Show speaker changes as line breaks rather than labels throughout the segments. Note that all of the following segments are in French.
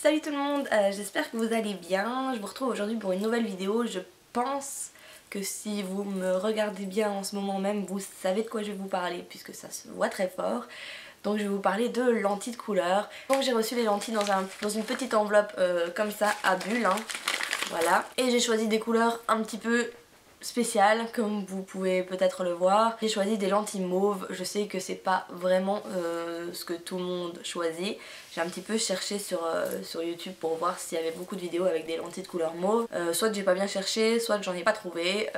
Salut tout le monde, j'espère que vous allez bien. Je vous retrouve aujourd'hui pour une nouvelle vidéo. Je pense que si vous me regardez bien en ce moment même, vous savez de quoi je vais vous parler puisque ça se voit très fort. Donc je vais vous parler de lentilles de couleur. Donc j'ai reçu les lentilles dans une petite enveloppe comme ça à bulles, hein. Voilà. Et j'ai choisi des couleurs un petit peu spéciales comme vous pouvez peut-être le voir. J'ai choisi des lentilles mauves. Je sais que c'est pas vraiment ce que tout le monde choisit. J'ai un petit peu cherché sur YouTube pour voir s'il y avait beaucoup de vidéos avec des lentilles de couleur mauve. Soit j'ai pas bien cherché, soit j'en ai pas trouvé.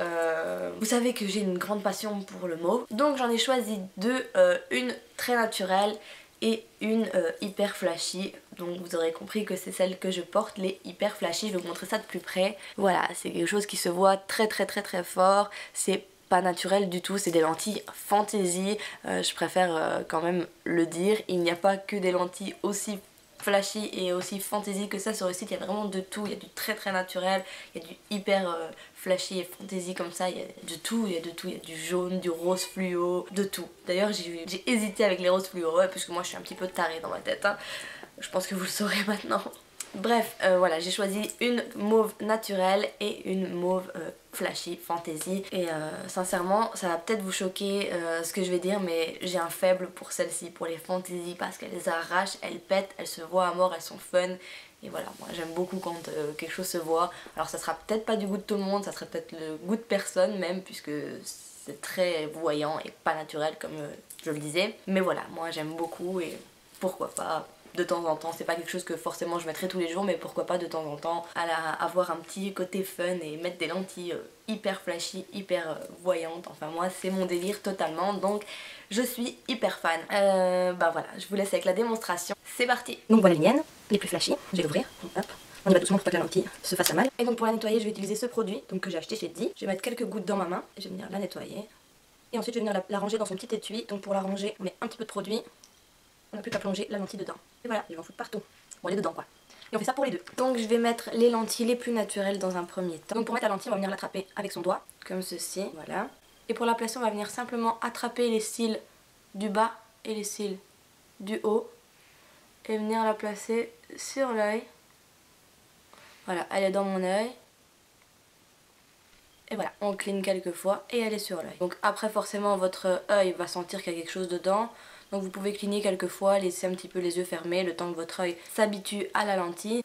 Vous savez que j'ai une grande passion pour le mauve. Donc j'en ai choisi deux, une très naturelle et une hyper flashy. Donc vous aurez compris que c'est celle que je porte, les hyper flashy. Je vais vous montrer ça de plus près. Voilà, c'est quelque chose qui se voit très fort. C'est pas naturel du tout, c'est des lentilles fantaisie. Je préfère quand même le dire. Il n'y a pas que des lentilles aussi flashy et aussi fantaisie que ça sur le site. Il y a vraiment de tout, il y a du très naturel, il y a du hyper flashy et fantaisie comme ça, il y a de tout, il y a du jaune, du rose fluo, de tout. D'ailleurs j'ai hésité avec les roses fluo, parce que moi je suis un petit peu tarée dans ma tête, hein. Je pense que vous le saurez maintenant. Bref, voilà, j'ai choisi une mauve naturelle et une mauve flashy, fantasy. Et sincèrement, ça va peut-être vous choquer ce que je vais dire, mais j'ai un faible pour celles-ci, pour les fantasy, parce qu'elles arrachent, elles pètent, elles se voient à mort, elles sont fun. Et voilà, moi j'aime beaucoup quand quelque chose se voit. Alors ça sera peut-être pas du goût de tout le monde, ça sera peut-être le goût de personne même, puisque c'est très voyant et pas naturel comme je le disais. Mais voilà, moi j'aime beaucoup et pourquoi pas de temps en temps. C'est pas quelque chose que forcément je mettrai tous les jours, mais pourquoi pas de temps en temps avoir un petit côté fun et mettre des lentilles hyper flashy, hyper voyantes. Enfin moi c'est mon délire totalement, donc je suis hyper fan. Bah voilà, je vous laisse avec la démonstration. C'est parti.
Donc voilà les miennes, les plus flashy. Je vais l'ouvrir. Hop. On y va doucement pour pas que la lentille se fasse à mal.
Et donc pour la nettoyer, je vais utiliser ce produit donc que j'ai acheté chez Di. Je vais mettre quelques gouttes dans ma main et je vais venir la nettoyer. Et ensuite je vais venir la ranger dans son petit étui. Donc pour la ranger, on met un petit peu de produit. On n'a plus qu'à plonger la lentille dedans. Et voilà, je vais en foutre partout. Bon, elle est dedans quoi. Et on fait ça pour les deux.
Donc je vais mettre les lentilles les plus naturelles dans un premier temps.
Donc pour mettre la lentille, on va venir l'attraper avec son doigt, comme ceci.
Voilà.
Et pour la placer, on va venir simplement attraper les cils du bas et les cils du haut. Et venir la placer sur l'œil. Voilà, elle est dans mon œil. Et voilà, on cligne quelques fois et elle est sur l'œil. Donc après forcément votre œil va sentir qu'il y a quelque chose dedans. Donc vous pouvez cligner quelques fois, laisser un petit peu les yeux fermés le temps que votre œil s'habitue à la lentille.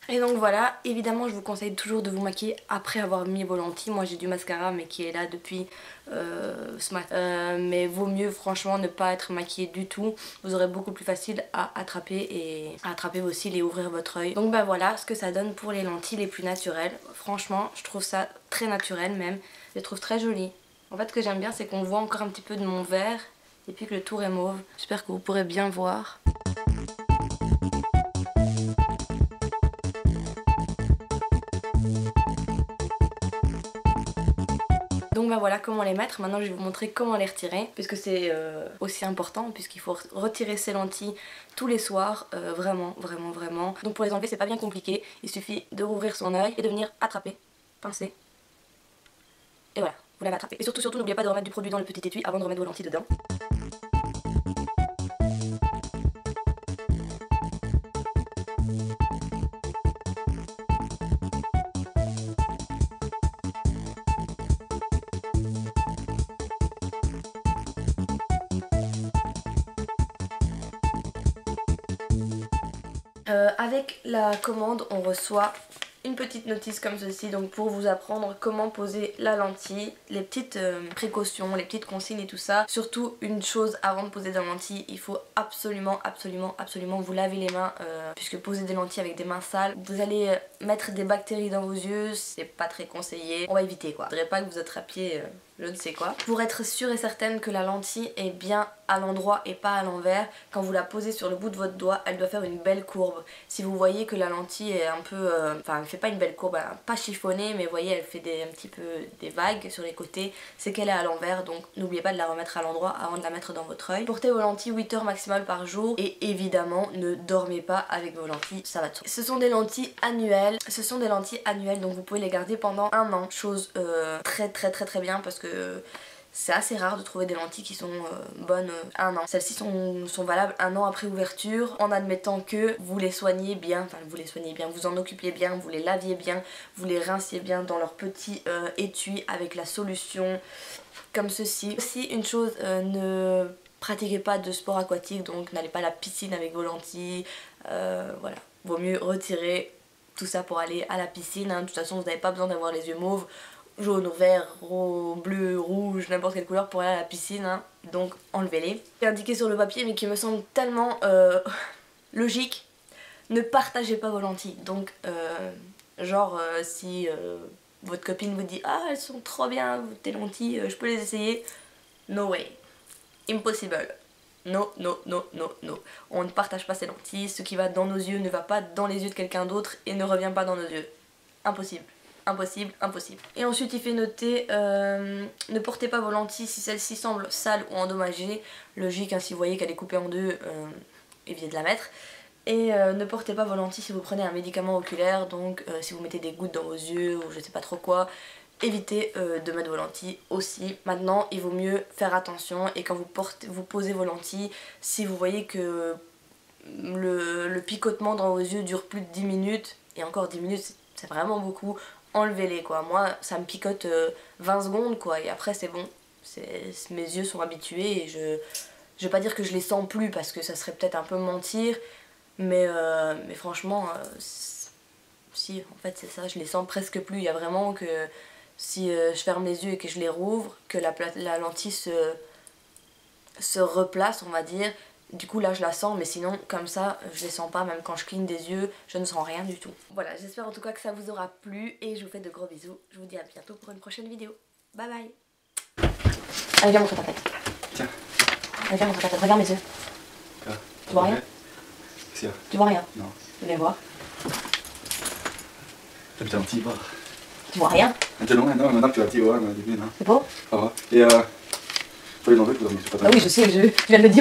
Et donc voilà, évidemment je vous conseille toujours de vous maquiller après avoir mis vos lentilles. Moi j'ai du mascara mais qui est là depuis ce matin. Mais vaut mieux franchement ne pas être maquillé du tout. Vous aurez beaucoup plus facile à attraper vos cils et ouvrir votre œil. Donc bah voilà ce que ça donne pour les lentilles les plus naturelles. Franchement je trouve ça très naturel même. Je les trouve très jolies. En fait ce que j'aime bien c'est qu'on voit encore un petit peu de mon vert et puis que le tour est mauve. J'espère que vous pourrez bien voir. Donc bah voilà comment les mettre. Maintenant je vais vous montrer comment les retirer puisque c'est aussi important, puisqu'il faut retirer ces lentilles tous les soirs, vraiment. Donc pour les enlever c'est pas bien compliqué, il suffit de rouvrir son œil et de venir attraper, pincer. Et voilà, vous l'avez attrapé. Et surtout n'oubliez pas de remettre du produit dans le petit étui avant de remettre vos lentilles dedans. Avec la commande on reçoit une petite notice comme ceci, donc pour vous apprendre comment poser la lentille, les petites précautions, les petites consignes et tout ça. Surtout une chose, avant de poser des lentilles, il faut absolument vous laver les mains, puisque poser des lentilles avec des mains sales, vous allez mettre des bactéries dans vos yeux, c'est pas très conseillé, on va éviter quoi. Je voudrais pas que vous attrapiez je ne sais quoi. Pour être sûre et certaine que la lentille est bien à l'endroit et pas à l'envers, quand vous la posez sur le bout de votre doigt, elle doit faire une belle courbe. Si vous voyez que la lentille est un peu, enfin elle fait pas une belle courbe, pas chiffonnée, mais vous voyez elle fait un petit peu des vagues sur les côtés, c'est qu'elle est à l'envers, donc n'oubliez pas de la remettre à l'endroit avant de la mettre dans votre œil. Portez vos lentilles 8 heures maximales par jour et évidemment ne dormez pas avec vos lentilles, ça va de soi. Ce sont des lentilles annuelles, donc vous pouvez les garder pendant un an, chose très bien parce que C'est assez rare de trouver des lentilles qui sont bonnes 1 an. Celles-ci sont valables 1 an après ouverture, en admettant que vous les soignez bien, enfin vous les soignez bien, vous en occupiez bien, vous les laviez bien, vous les rinciez bien dans leur petit étui avec la solution comme ceci. Aussi une chose, ne pratiquez pas de sport aquatique, donc n'allez pas à la piscine avec vos lentilles, voilà. Vaut mieux retirer tout ça pour aller à la piscine, hein. De toute façon vous n'avez pas besoin d'avoir les yeux mauves, jaune, vert, bleu, rouge, n'importe quelle couleur pour aller à la piscine, hein. Donc enlevez-les. C'est indiqué sur le papier mais qui me semble tellement logique, ne partagez pas vos lentilles. Donc si votre copine vous dit ah elles sont trop bien tes lentilles, je peux les essayer, no way, impossible. Non, non, non, non, non. On ne partage pas ses lentilles, ce qui va dans nos yeux ne va pas dans les yeux de quelqu'un d'autre et ne revient pas dans nos yeux. Impossible. Impossible, impossible. Et ensuite il fait noter ne portez pas vos lentilles si celles-ci semblent sales ou endommagées. Logique, hein, si vous voyez qu'elle est coupée en deux, évitez de la mettre. Et ne portez pas vos lentilles si vous prenez un médicament oculaire, donc si vous mettez des gouttes dans vos yeux ou je sais pas trop quoi, évitez de mettre vos lentilles aussi. Maintenant il vaut mieux faire attention et quand vous posez vos lentilles, si vous voyez que le picotement dans vos yeux dure plus de 10 minutes, et encore 10 minutes c'est vraiment beaucoup, enlevez-les quoi. Moi ça me picote 20 secondes quoi et après c'est bon, mes yeux sont habitués et je vais pas dire que je les sens plus parce que ça serait peut-être un peu mentir, mais franchement si en fait c'est ça, je les sens presque plus. Il y a vraiment que si je ferme les yeux et que je les rouvre, que la lentille se replace on va dire. Du coup là je la sens, mais sinon comme ça je les sens pas, même quand je cligne des yeux je ne sens rien du tout. Voilà, j'espère en tout cas que ça vous aura plu et je vous fais de gros bisous. Je vous dis à bientôt pour une prochaine vidéo. Bye bye. Allez viens montre ta tête.
Tiens.
Allez viens montre ta tête, regarde mes yeux.
Ah,
Tu vois rien?
Qu'est-ce qu'il y a?
Tu vois rien?
Non.
Je vais voir.
T'as putain petit voir.
Tu vois rien?
Maintenant, maintenant que tu as petit voir, au début, non.
C'est beau?
Ça va. Et faut les enlever, tu
Ah oui je sais, tu viens de le dire.